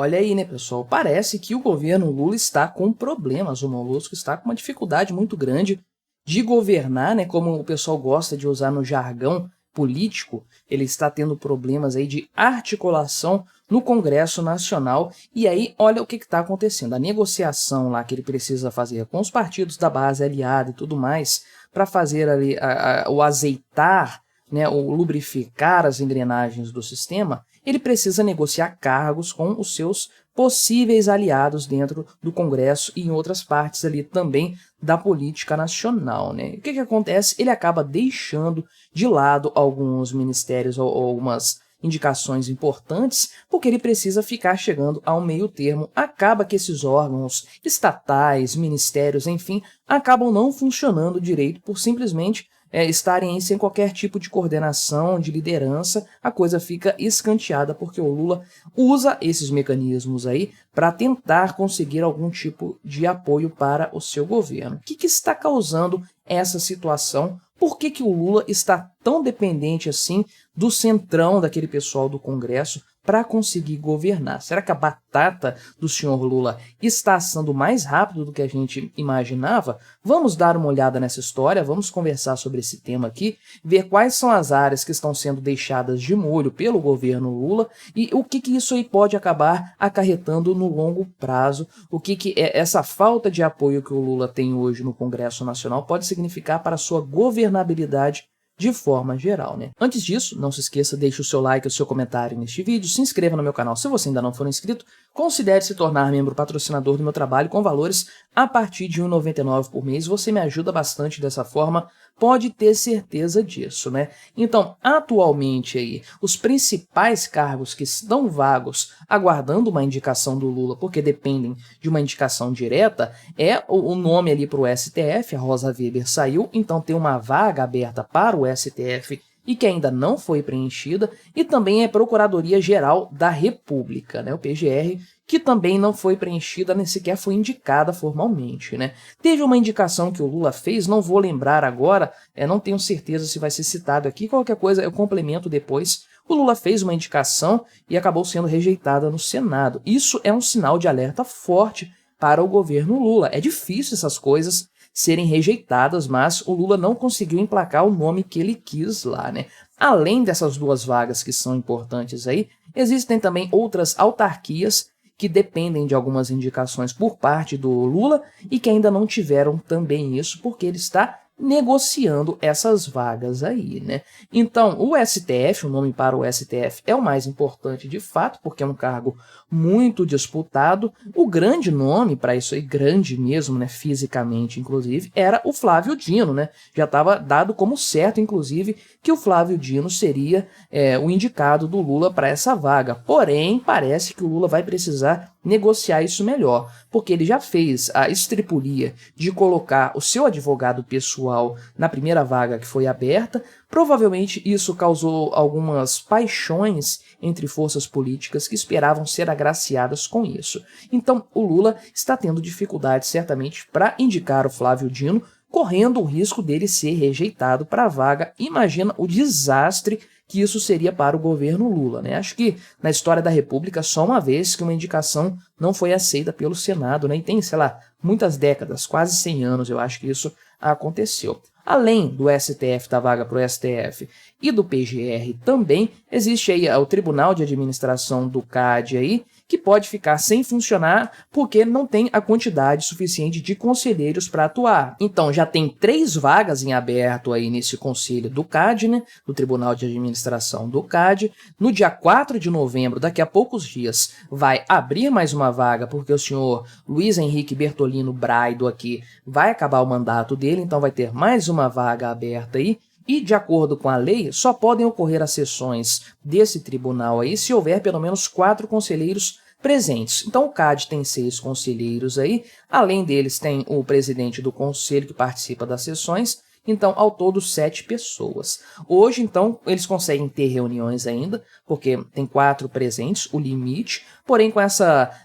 Olha aí, né, pessoal? Parece que o governo Lula está com problemas. O Molusco está com uma dificuldade muito grande de governar, né? Como o pessoal gosta de usar no jargão político, ele está tendo problemas aí de articulação no Congresso Nacional. E aí, olha o que está acontecendo. A negociação lá que ele precisa fazer com os partidos da base aliada e tudo mais, para fazer ali o azeitar, né, o lubrificar as engrenagens do sistema, ele precisa negociar cargos com os seus possíveis aliados dentro do Congresso e em outras partes ali também da política nacional, né? O que acontece? Ele acaba deixando de lado alguns ministérios ou algumas indicações importantes, porque ele precisa ficar chegando a um meio termo. Acaba que esses órgãos estatais, ministérios, enfim, acabam não funcionando direito por simplesmente estarem sem qualquer tipo de coordenação, de liderança. A coisa fica escanteada porque o Lula usa esses mecanismos aí para tentar conseguir algum tipo de apoio para o seu governo. O que está causando essa situação? Por que o Lula está tão dependente assim do centrão daquele pessoal do Congresso para conseguir governar? Será que a batata do senhor Lula está assando mais rápido do que a gente imaginava? Vamos dar uma olhada nessa história, vamos conversar sobre esse tema aqui, ver quais são as áreas que estão sendo deixadas de molho pelo governo Lula e o que isso aí pode acabar acarretando no longo prazo, o que essa falta de apoio que o Lula tem hoje no Congresso Nacional pode significar para a sua governabilidade de forma geral, né? Antes disso, não se esqueça, deixe o seu like e o seu comentário neste vídeo, se inscreva no meu canal se você ainda não for inscrito, considere se tornar membro patrocinador do meu trabalho com valores a partir de R$ 1,99 por mês, você me ajuda bastante dessa forma, pode ter certeza disso, né? Então, atualmente aí, os principais cargos que estão vagos, aguardando uma indicação do Lula, porque dependem de uma indicação direta, é o nome ali para o STF, a Rosa Weber saiu, então tem uma vaga aberta para o STF e que ainda não foi preenchida, e também é Procuradoria-Geral da República, né, o PGR, que também não foi preenchida, nem sequer foi indicada formalmente, né. Teve uma indicação que o Lula fez, não vou lembrar agora, não tenho certeza se vai ser citado aqui, qualquer coisa eu complemento depois. O Lula fez uma indicação e acabou sendo rejeitada no Senado. Isso é um sinal de alerta forte para o governo Lula. É difícil essas coisas serem rejeitadas, mas o Lula não conseguiu emplacar o nome que ele quis lá, né? Além dessas duas vagas que são importantes aí, existem também outras autarquias que dependem de algumas indicações por parte do Lula e que ainda não tiveram também isso, porque ele está negociando essas vagas aí, né? Então, o STF, o nome para o STF é o mais importante de fato, porque é um cargo muito disputado. O grande nome para isso aí, grande mesmo, né, fisicamente, inclusive, era o Flávio Dino, né? Já estava dado como certo, inclusive, que o Flávio Dino seria o indicado do Lula para essa vaga. Porém, parece que o Lula vai precisar negociar isso melhor, porque ele já fez a estripulia de colocar o seu advogado pessoal na primeira vaga que foi aberta. Provavelmente isso causou algumas paixões entre forças políticas que esperavam ser agraciadas com isso. Então o Lula está tendo dificuldade certamente para indicar o Flávio Dino, correndo o risco dele ser rejeitado para a vaga. Imagina o desastre que isso seria para o governo Lula, né? Acho que na história da República só uma vez que uma indicação não foi aceita pelo Senado, né? E tem, sei lá, muitas décadas, quase 100 anos, eu acho que isso aconteceu. Além do STF, da vaga para o STF e do PGR também, existe aí o Tribunal de Administração do CAD aí, que pode ficar sem funcionar porque não tem a quantidade suficiente de conselheiros para atuar. Então já tem 3 vagas em aberto aí nesse conselho do CAD, né, do Tribunal de Administração do CAD. No dia 4 de novembro, daqui a poucos dias, vai abrir mais uma vaga porque o senhor Luiz Henrique Bertolino Braido aqui vai acabar o mandato dele, então vai ter mais uma vaga aberta aí. E, de acordo com a lei, só podem ocorrer as sessões desse tribunal aí se houver pelo menos 4 conselheiros presentes. Então, o CAD tem 6 conselheiros aí, além deles tem o presidente do conselho que participa das sessões, então, ao todo, 7 pessoas. Hoje, então, eles conseguem ter reuniões ainda, porque tem 4 presentes, o limite, porém, com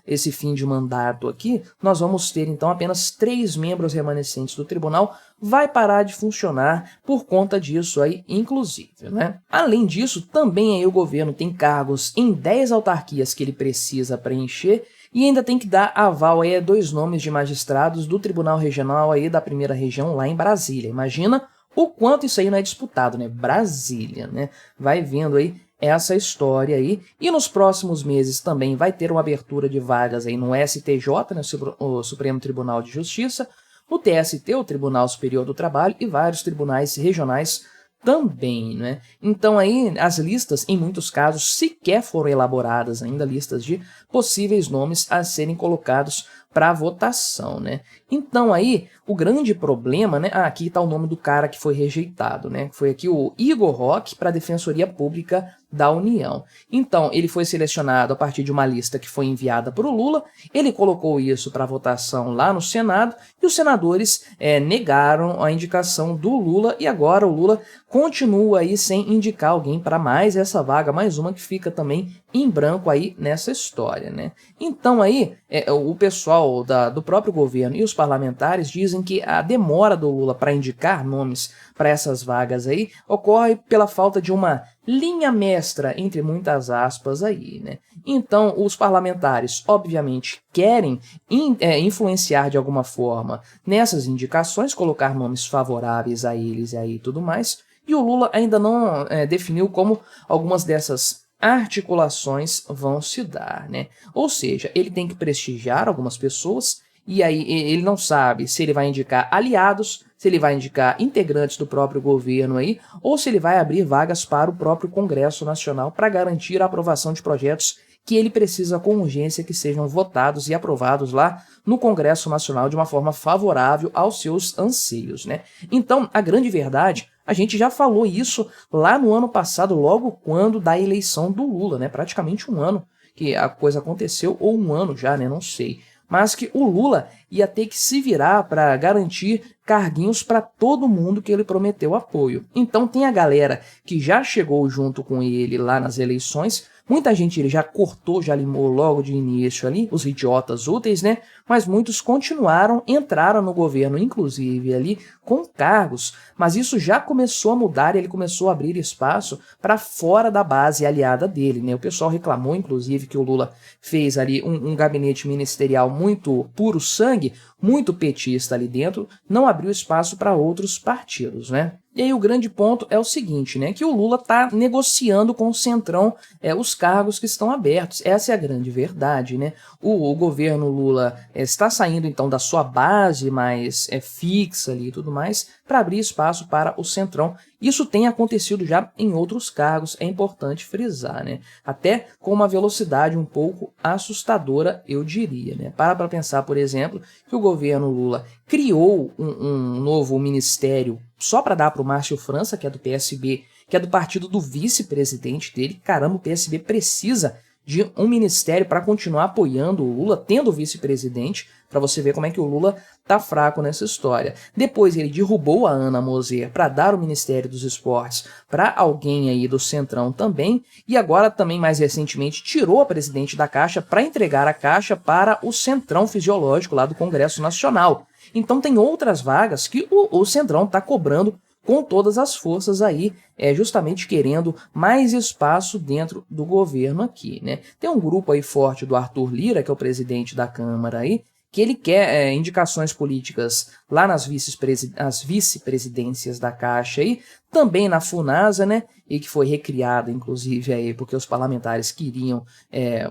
esse fim de mandato aqui, nós vamos ter, então, apenas 3 membros remanescentes do tribunal. vai parar de funcionar por conta disso aí, inclusive, né? Além disso, também aí o governo tem cargos em 10 autarquias que ele precisa preencher e ainda tem que dar aval aí a 2 nomes de magistrados do Tribunal Regional aí da primeira região lá em Brasília. Imagina o quanto isso aí não é disputado, né? Brasília, né? Vai vendo aí essa história aí. E nos próximos meses também vai ter uma abertura de vagas aí no STJ, né? O Supremo Tribunal de Justiça, no TST, o Tribunal Superior do Trabalho, e vários tribunais regionais também, né? Então aí as listas, em muitos casos, sequer foram elaboradas ainda, listas de possíveis nomes a serem colocados para votação, né? Então aí o grande problema, né? Aqui está o nome do cara que foi rejeitado, né? Foi aqui o Igor Roque para a Defensoria Pública da União. Então ele foi selecionado a partir de uma lista que foi enviada para o Lula, ele colocou isso para votação lá no Senado e os senadores negaram a indicação do Lula e agora o Lula continua aí sem indicar alguém para mais essa vaga, mais uma que fica também em branco aí nessa história, né? Então aí o pessoal do próprio governo e os parlamentares dizem que a demora do Lula para indicar nomes para essas vagas aí ocorre pela falta de uma linha mestra, entre muitas aspas aí, né? Então os parlamentares obviamente querem influenciar de alguma forma nessas indicações, colocar nomes favoráveis a eles e aí tudo mais, e o Lula ainda não definiu como algumas dessas articulações vão se dar, né? Ou seja, ele tem que prestigiar algumas pessoas e aí ele não sabe se ele vai indicar aliados, se ele vai indicar integrantes do próprio governo aí, ou se ele vai abrir vagas para o próprio Congresso Nacional para garantir a aprovação de projetos que ele precisa com urgência que sejam votados e aprovados lá no Congresso Nacional de uma forma favorável aos seus anseios, né? Então, a grande verdade, a gente já falou isso lá no ano passado, logo quando da eleição do Lula, né? Praticamente um ano que a coisa aconteceu, ou um ano já, né? Não sei. Mas que o Lula ia ter que se virar para garantir carguinhos para todo mundo que ele prometeu apoio. Então tem a galera que já chegou junto com ele lá nas eleições, muita gente ele já cortou, já limou logo de início ali, os idiotas úteis, né? Mas muitos continuaram, entraram no governo, inclusive ali, com cargos, mas isso já começou a mudar e ele começou a abrir espaço para fora da base aliada dele, né? O pessoal reclamou, inclusive, que o Lula fez ali um gabinete ministerial muito puro sangue, muito petista ali dentro, não abriu espaço para outros partidos, né? E aí o grande ponto é o seguinte, né, que o Lula está negociando com o Centrão os cargos que estão abertos. Essa é a grande verdade, né? O governo Lula está saindo então da sua base mais fixa ali e tudo mais para abrir espaço para o Centrão. Isso tem acontecido já em outros cargos, é importante frisar, né? Até com uma velocidade um pouco assustadora, eu diria, né? Para pensar, por exemplo, que o governo Lula criou um novo ministério só para dar para o Márcio França, que é do PSB, que é do partido do vice-presidente dele. Caramba, o PSB precisa de um ministério para continuar apoiando o Lula, tendo o vice-presidente, para você ver como é que o Lula tá fraco nessa história. Depois ele derrubou a Ana Moser para dar o Ministério dos Esportes para alguém aí do Centrão também, e agora também mais recentemente tirou a presidente da Caixa para entregar a Caixa para o Centrão Fisiológico lá do Congresso Nacional. Então tem outras vagas que o Centrão está cobrando com todas as forças aí, justamente querendo mais espaço dentro do governo aqui, né? Tem um grupo aí forte do Arthur Lira, que é o presidente da Câmara aí, que ele quer indicações políticas lá nas vice-presidências da Caixa aí, também na Funasa, né? E que foi recriada, inclusive, aí, porque os parlamentares queriam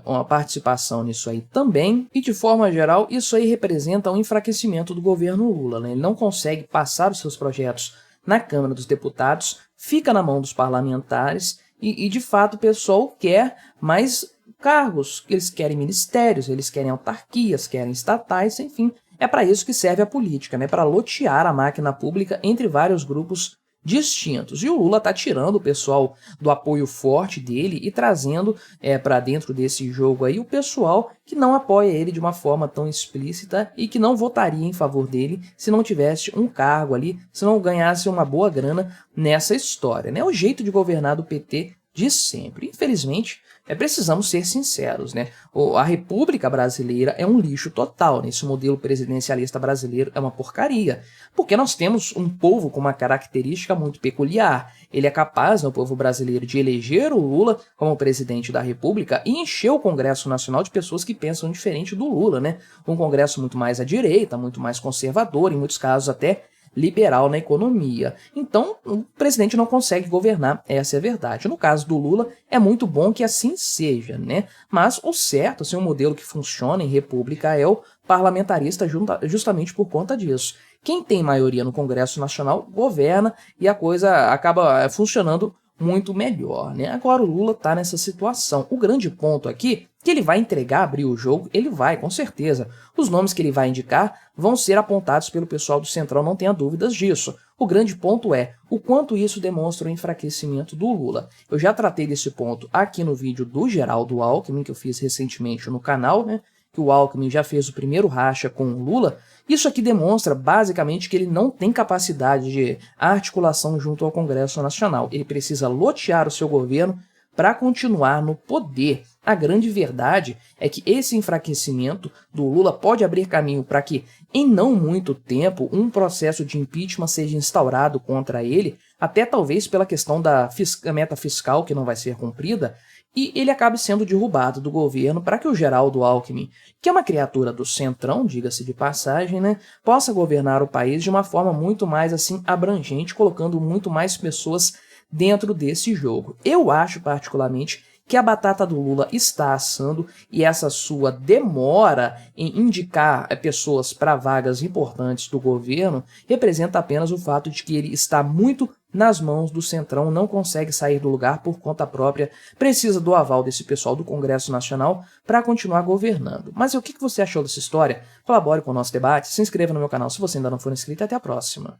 uma participação nisso aí também. E, de forma geral, isso aí representa um enfraquecimento do governo Lula, né? Ele não consegue passar os seus projetos na Câmara dos Deputados, fica na mão dos parlamentares e de fato, o pessoal quer mais cargos, eles querem ministérios, eles querem autarquias, querem estatais, enfim, é para isso que serve a política, né? Para lotear a máquina pública entre vários grupos distintos. E o Lula está tirando o pessoal do apoio forte dele e trazendo para dentro desse jogo aí o pessoal que não apoia ele de uma forma tão explícita e que não votaria em favor dele se não tivesse um cargo ali, se não ganhasse uma boa grana nessa história, né? O jeito de governar do PT de sempre. Infelizmente, precisamos ser sinceros, né? A República Brasileira é um lixo total, né? Esse modelo presidencialista brasileiro é uma porcaria, porque nós temos um povo com uma característica muito peculiar. Ele é capaz, né, o povo brasileiro, de eleger o Lula como presidente da República e encher o Congresso Nacional de pessoas que pensam diferente do Lula, né? Um Congresso muito mais à direita, muito mais conservador, em muitos casos até liberal na economia. Então, o presidente não consegue governar, essa é a verdade. No caso do Lula, é muito bom que assim seja, né? Mas o certo, assim, um modelo que funciona em república é o parlamentarista justamente por conta disso. Quem tem maioria no Congresso Nacional governa e a coisa acaba funcionando muito melhor, né? Agora o Lula tá nessa situação. O grande ponto aqui, que ele vai entregar, abrir o jogo, ele vai, com certeza. Os nomes que ele vai indicar vão ser apontados pelo pessoal do Centrão, não tenha dúvidas disso. O grande ponto é o quanto isso demonstra o enfraquecimento do Lula. Eu já tratei desse ponto aqui no vídeo do Geraldo Alckmin, que eu fiz recentemente no canal, né? Que o Alckmin já fez o primeiro racha com o Lula. Isso aqui demonstra, basicamente, que ele não tem capacidade de articulação junto ao Congresso Nacional. Ele precisa lotear o seu governo para continuar no poder. A grande verdade é que esse enfraquecimento do Lula pode abrir caminho para que, em não muito tempo, um processo de impeachment seja instaurado contra ele, até talvez pela questão da meta fiscal que não vai ser cumprida, e ele acabe sendo derrubado do governo para que o Geraldo Alckmin, que é uma criatura do Centrão, diga-se de passagem, né, possa governar o país de uma forma muito mais assim abrangente, colocando muito mais pessoas dentro desse jogo. Eu acho particularmente que a batata do Lula está assando e essa sua demora em indicar pessoas para vagas importantes do governo representa apenas o fato de que ele está muito nas mãos do Centrão, não consegue sair do lugar por conta própria, precisa do aval desse pessoal do Congresso Nacional para continuar governando. Mas o que você achou dessa história? Colabore com o nosso debate, se inscreva no meu canal se você ainda não for inscrito e até a próxima.